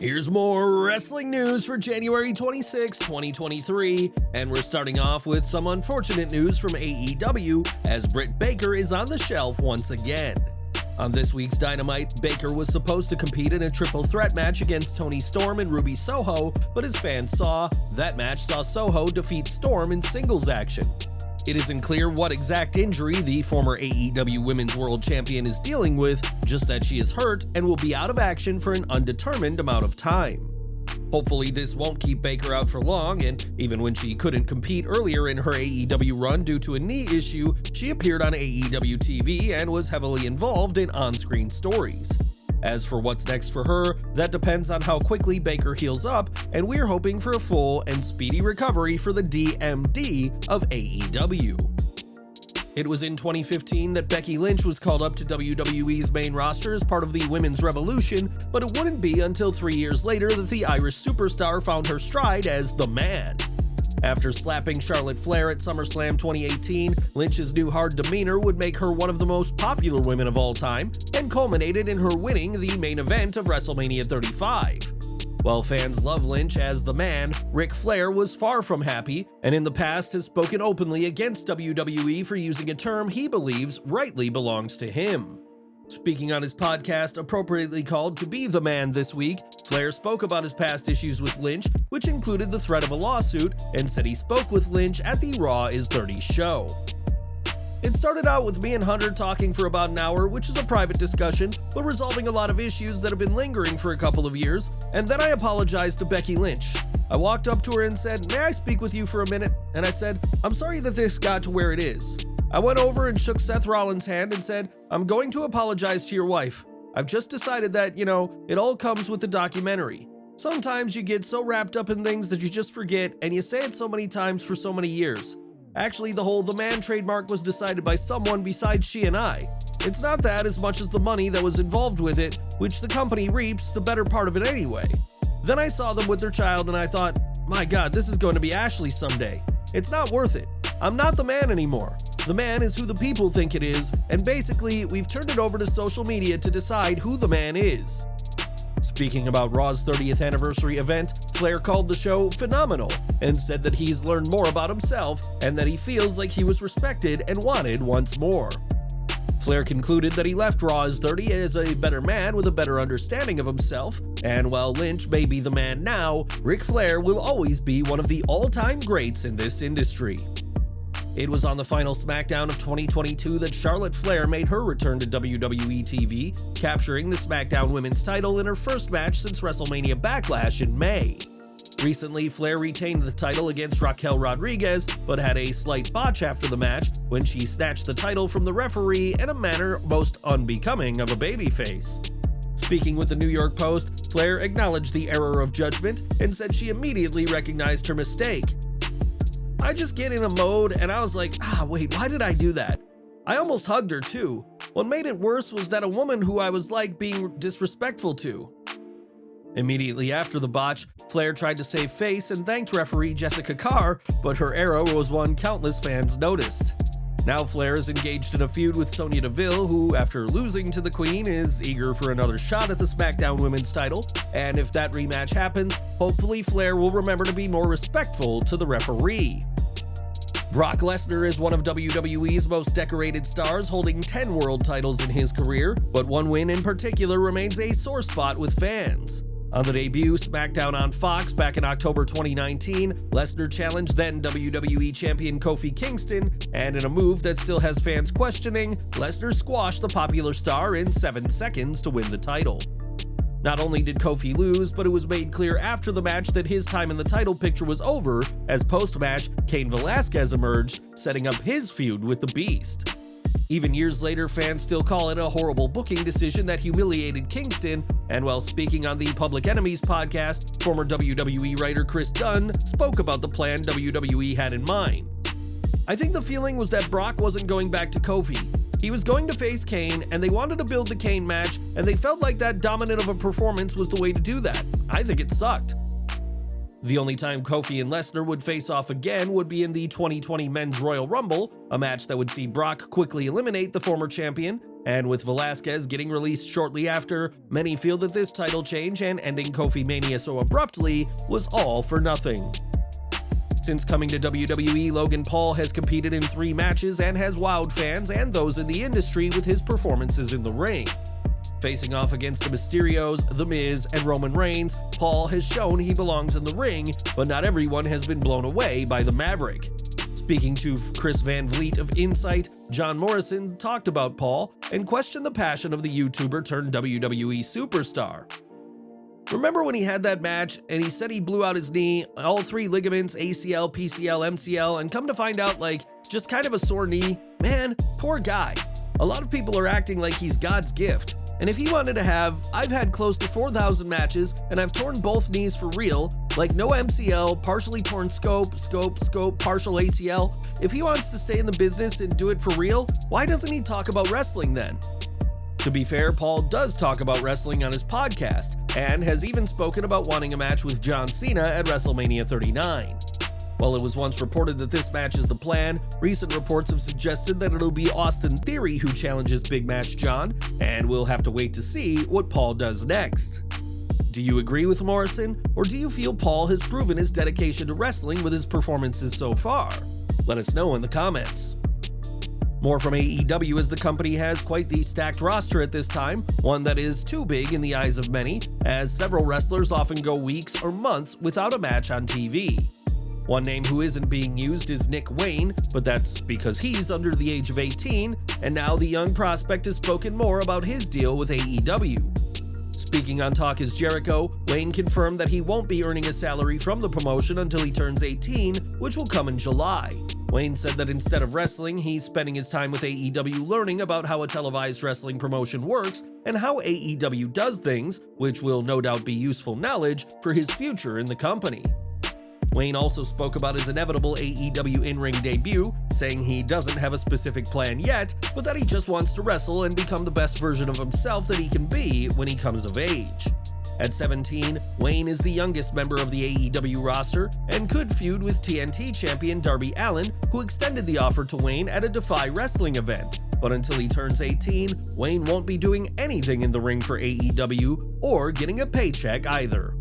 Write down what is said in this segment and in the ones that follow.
Here's more wrestling news for January 26, 2023, and we're starting off with some unfortunate news from AEW as Britt Baker is on the shelf once again. On this week's Dynamite, Baker was supposed to compete in a triple threat match against Toni Storm and Ruby Soho, but as fans saw, that match saw Soho defeat Storm in singles action. It isn't clear what exact injury the former AEW Women's World Champion is dealing with, just that she is hurt and will be out of action for an undetermined amount of time. Hopefully this won't keep Baker out for long, and even when she couldn't compete earlier in her AEW run due to a knee issue, she appeared on AEW TV and was heavily involved in on-screen stories. As for what's next for her, that depends on how quickly Baker heals up, and we're hoping for a full and speedy recovery for the DMD of AEW. It was in 2015 that Becky Lynch was called up to WWE's main roster as part of the Women's Revolution, but it wouldn't be until 3 years later that the Irish superstar found her stride as the Man. After slapping Charlotte Flair at SummerSlam 2018, Lynch's new hard demeanor would make her one of the most popular women of all time, and culminated in her winning the main event of WrestleMania 35. While fans love Lynch as the Man, Ric Flair was far from happy, and in the past has spoken openly against WWE for using a term he believes rightly belongs to him. Speaking on his podcast, appropriately called To Be the Man this week, Flair spoke about his past issues with Lynch, which included the threat of a lawsuit, and said he spoke with Lynch at the Raw is 30 show. It started out with me and Hunter talking for about an hour, which is a private discussion, but resolving a lot of issues that have been lingering for a couple of years, and then I apologized to Becky Lynch. I walked up to her and said, "May I speak with you for a minute?" And I said, "I'm sorry that this got to where it is." I went over and shook Seth Rollins' hand and said, "I'm going to apologize to your wife. I've just decided that, it all comes with the documentary. Sometimes you get so wrapped up in things that you just forget, and you say it so many times for so many years. Actually, the whole The Man trademark was decided by someone besides she and I. It's not that as much as the money that was involved with it, which the company reaps the better part of it anyway." Then I saw them with their child and I thought, my God, this is going to be Ashley someday. It's not worth it. I'm not the Man anymore. The Man is who the people think it is, and basically, we've turned it over to social media to decide who the Man is. Speaking about Raw's 30th anniversary event, Flair called the show phenomenal and said that he's learned more about himself and that he feels like he was respected and wanted once more. Flair concluded that he left Raw is 30 as a better man with a better understanding of himself, and while Lynch may be the Man now, Ric Flair will always be one of the all-time greats in this industry. It was on the final SmackDown of 2022 that Charlotte Flair made her return to WWE TV, capturing the SmackDown Women's title in her first match since WrestleMania Backlash in May. Recently, Flair retained the title against Raquel Rodriguez, but had a slight botch after the match when she snatched the title from the referee in a manner most unbecoming of a babyface. Speaking with the New York Post, Flair acknowledged the error of judgment and said she immediately recognized her mistake. I just get in a mode and I was like, wait, why did I do that? I almost hugged her too. What made it worse was that a woman who I was being disrespectful to. Immediately after the botch, Flair tried to save face and thanked referee Jessica Carr, but her error was one countless fans noticed. Now Flair is engaged in a feud with Sonya Deville, who, after losing to the Queen, is eager for another shot at the SmackDown Women's title, and if that rematch happens, hopefully Flair will remember to be more respectful to the referee. Brock Lesnar is one of WWE's most decorated stars, holding 10 world titles in his career, but one win in particular remains a sore spot with fans. On the debut SmackDown on Fox back in October 2019, Lesnar challenged then WWE Champion Kofi Kingston, and in a move that still has fans questioning, Lesnar squashed the popular star in 7 seconds to win the title. Not only did Kofi lose, but it was made clear after the match that his time in the title picture was over, as post-match, Cain Velasquez emerged, setting up his feud with the Beast. Even years later, fans still call it a horrible booking decision that humiliated Kingston, and while speaking on the Public Enemies podcast, former WWE writer Chris Dunn spoke about the plan WWE had in mind. "I think the feeling was that Brock wasn't going back to Kofi. He was going to face Kane, and they wanted to build the Kane match, and they felt like that dominant of a performance was the way to do that. I think it sucked." The only time Kofi and Lesnar would face off again would be in the 2020 Men's Royal Rumble, a match that would see Brock quickly eliminate the former champion, And with Velasquez getting released shortly after, many feel that this title change and ending Kofi Mania so abruptly was all for nothing. Since coming to WWE, Logan Paul has competed in 3 matches and has wowed fans and those in the industry with his performances in the ring. Facing off against the Mysterios, The Miz, and Roman Reigns, Paul has shown he belongs in the ring, but not everyone has been blown away by the Maverick. Speaking to Chris Van Vliet of Insight, John Morrison talked about Paul and questioned the passion of the YouTuber turned WWE superstar. Remember when he had that match and he said he blew out his knee, all 3 ligaments, ACL, PCL, MCL, and come to find out, just kind of a sore knee? Man, poor guy. A lot of people are acting like he's God's gift. And if he wanted to I've had close to 4,000 matches and I've torn both knees for real, no MCL, partially torn scope, partial ACL. If he wants to stay in the business and do it for real, why doesn't he talk about wrestling then? To be fair, Paul does talk about wrestling on his podcast, and has even spoken about wanting a match with John Cena at WrestleMania 39. While it was once reported that this match is the plan, recent reports have suggested that it'll be Austin Theory who challenges Big Match John, and we'll have to wait to see what Paul does next. Do you agree with Morrison, or do you feel Paul has proven his dedication to wrestling with his performances so far? Let us know in the comments. More from AEW, as the company has quite the stacked roster at this time, one that is too big in the eyes of many, as several wrestlers often go weeks or months without a match on TV. One name who isn't being used is Nick Wayne, but that's because he's under the age of 18, and now the young prospect has spoken more about his deal with AEW. Speaking on Talk is Jericho, Wayne confirmed that he won't be earning a salary from the promotion until he turns 18, which will come in July. Wayne said that instead of wrestling, he's spending his time with AEW learning about how a televised wrestling promotion works and how AEW does things, which will no doubt be useful knowledge for his future in the company. Wayne also spoke about his inevitable AEW in-ring debut, saying he doesn't have a specific plan yet, but that he just wants to wrestle and become the best version of himself that he can be when he comes of age. At 17, Wayne is the youngest member of the AEW roster and could feud with TNT champion Darby Allin, who extended the offer to Wayne at a Defy Wrestling event. But until he turns 18, Wayne won't be doing anything in the ring for AEW or getting a paycheck either.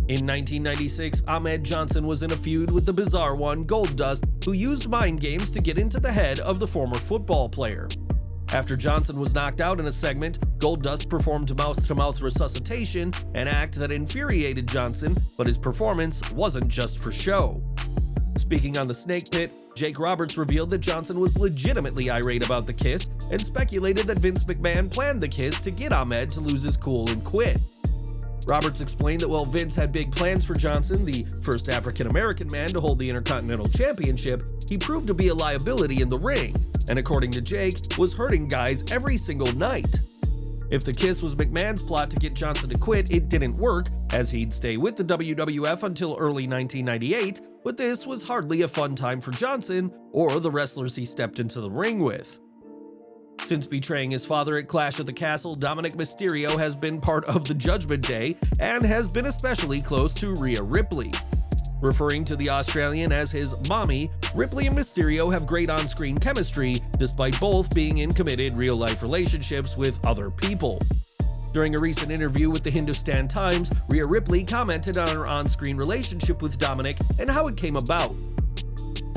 In 1996, Ahmed Johnson was in a feud with the bizarre one Goldust, who used mind games to get into the head of the former football player. After Johnson was knocked out in a segment, Goldust performed mouth-to-mouth resuscitation, an act that infuriated Johnson, but his performance wasn't just for show. Speaking on the Snake Pit, Jake Roberts revealed that Johnson was legitimately irate about the kiss and speculated that Vince McMahon planned the kiss to get Ahmed to lose his cool and quit. Roberts explained that while Vince had big plans for Johnson, the first African-American man to hold the Intercontinental Championship, he proved to be a liability in the ring, and according to Jake, was hurting guys every single night. If the kiss was McMahon's plot to get Johnson to quit, it didn't work, as he'd stay with the WWF until early 1998, but this was hardly a fun time for Johnson or the wrestlers he stepped into the ring with. Since betraying his father at Clash at the Castle, Dominik Mysterio has been part of the Judgment Day and has been especially close to Rhea Ripley. Referring to the Australian as his mommy, Ripley and Mysterio have great on-screen chemistry, despite both being in committed real-life relationships with other people. During a recent interview with the Hindustan Times, Rhea Ripley commented on her on-screen relationship with Dominik and how it came about.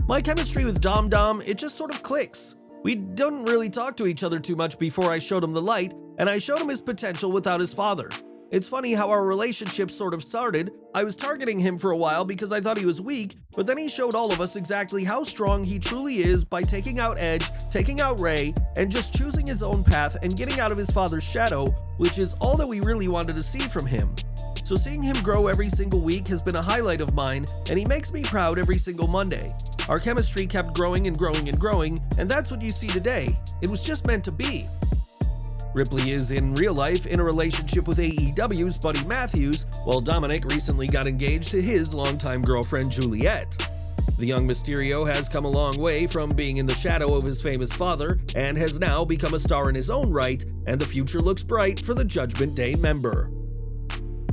"My chemistry with Dom, it just sort of clicks. We didn't really talk to each other too much before I showed him the light, and I showed him his potential without his father. It's funny how our relationship sort of started. I was targeting him for a while because I thought he was weak, but then he showed all of us exactly how strong he truly is by taking out Edge, taking out Rey, and just choosing his own path and getting out of his father's shadow, which is all that we really wanted to see from him. So seeing him grow every single week has been a highlight of mine, and he makes me proud every single Monday. Our chemistry kept growing and growing and growing, and that's what you see today. It was just meant to be." Ripley is in real life in a relationship with AEW's Buddy Matthews, while Dominik recently got engaged to his longtime girlfriend Juliet. The young Mysterio has come a long way from being in the shadow of his famous father and has now become a star in his own right, and the future looks bright for the Judgment Day member.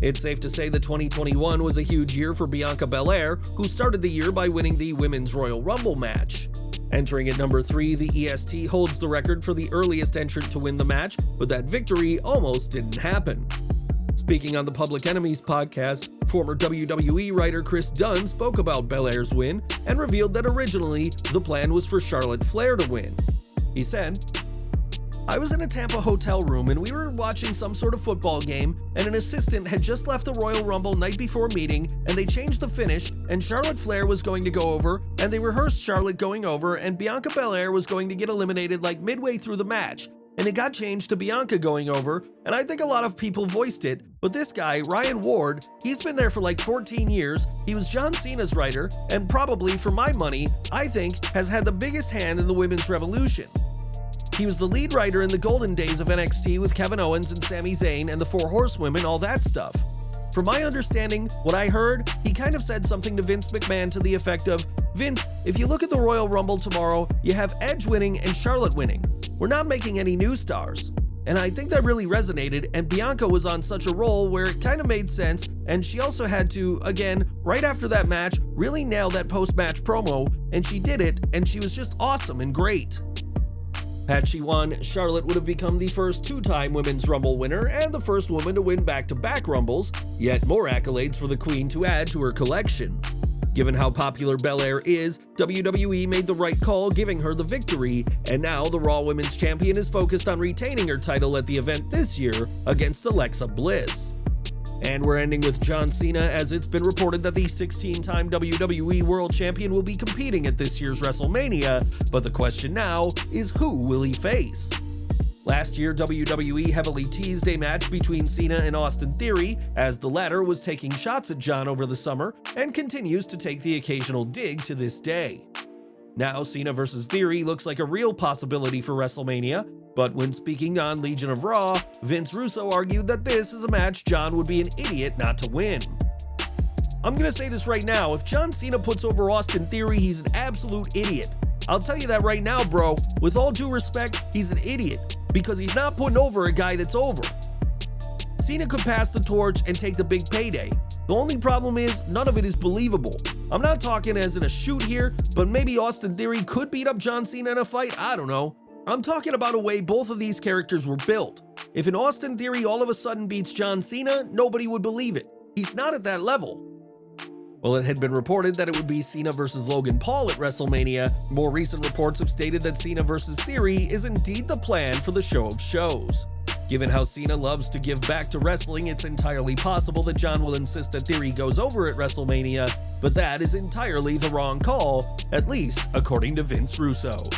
It's safe to say that 2021 was a huge year for Bianca Belair, who started the year by winning the Women's Royal Rumble match. Entering at number 3, the EST holds the record for the earliest entrant to win the match, but that victory almost didn't happen. Speaking on the Public Enemies podcast, former WWE writer Chris Dunn spoke about Belair's win and revealed that originally the plan was for Charlotte Flair to win. He said, "I was in a Tampa hotel room and we were watching some sort of football game, and an assistant had just left the Royal Rumble night before meeting, and they changed the finish, and Charlotte Flair was going to go over, and they rehearsed Charlotte going over, and Bianca Belair was going to get eliminated like midway through the match, and it got changed to Bianca going over, and I think a lot of people voiced it, but this guy, Ryan Ward, he's been there for like 14 years, he was John Cena's writer, and probably, for my money, I think, has had the biggest hand in the women's revolution. He was the lead writer in the golden days of NXT with Kevin Owens and Sami Zayn and the Four Horsewomen, all that stuff. From my understanding, what I heard, he kind of said something to Vince McMahon to the effect of, Vince, if you look at the Royal Rumble tomorrow, you have Edge winning and Charlotte winning. We're not making any new stars. And I think that really resonated, and Bianca was on such a roll where it kind of made sense, and she also had to, again, right after that match, really nail that post-match promo, and she did it, and she was just awesome and great. Had she won, Charlotte would have become the first two-time Women's Rumble winner and the first woman to win back-to-back Rumbles, yet more accolades for the Queen to add to her collection. Given how popular Belair is, WWE made the right call giving her the victory, and now the Raw Women's Champion is focused on retaining her title at the event this year against Alexa Bliss. And we're ending with John Cena, as it's been reported that the 16-time WWE World Champion will be competing at this year's WrestleMania, but the question now is who will he face? Last year, WWE heavily teased a match between Cena and Austin Theory, as the latter was taking shots at John over the summer and continues to take the occasional dig to this day. Now, Cena vs. Theory looks like a real possibility for WrestleMania, but when speaking on Legion of Raw, Vince Russo argued that this is a match John would be an idiot not to win. I'm gonna say this right now, if John Cena puts over Austin Theory, he's an absolute idiot. I'll tell you that right now, bro. With all due respect, he's an idiot, because he's not putting over a guy that's over. Cena could pass the torch and take the big payday. The only problem is, none of it is believable. I'm not talking as in a shoot here, but maybe Austin Theory could beat up John Cena in a fight, I don't know. I'm talking about a way both of these characters were built. If an Austin Theory all of a sudden beats John Cena, nobody would believe it. He's not at that level. Well, it had been reported that it would be Cena versus Logan Paul at WrestleMania. More recent reports have stated that Cena versus Theory is indeed the plan for the show of shows. Given how Cena loves to give back to wrestling, it's entirely possible that John will insist that Theory goes over at WrestleMania, but that is entirely the wrong call, at least according to Vince Russo.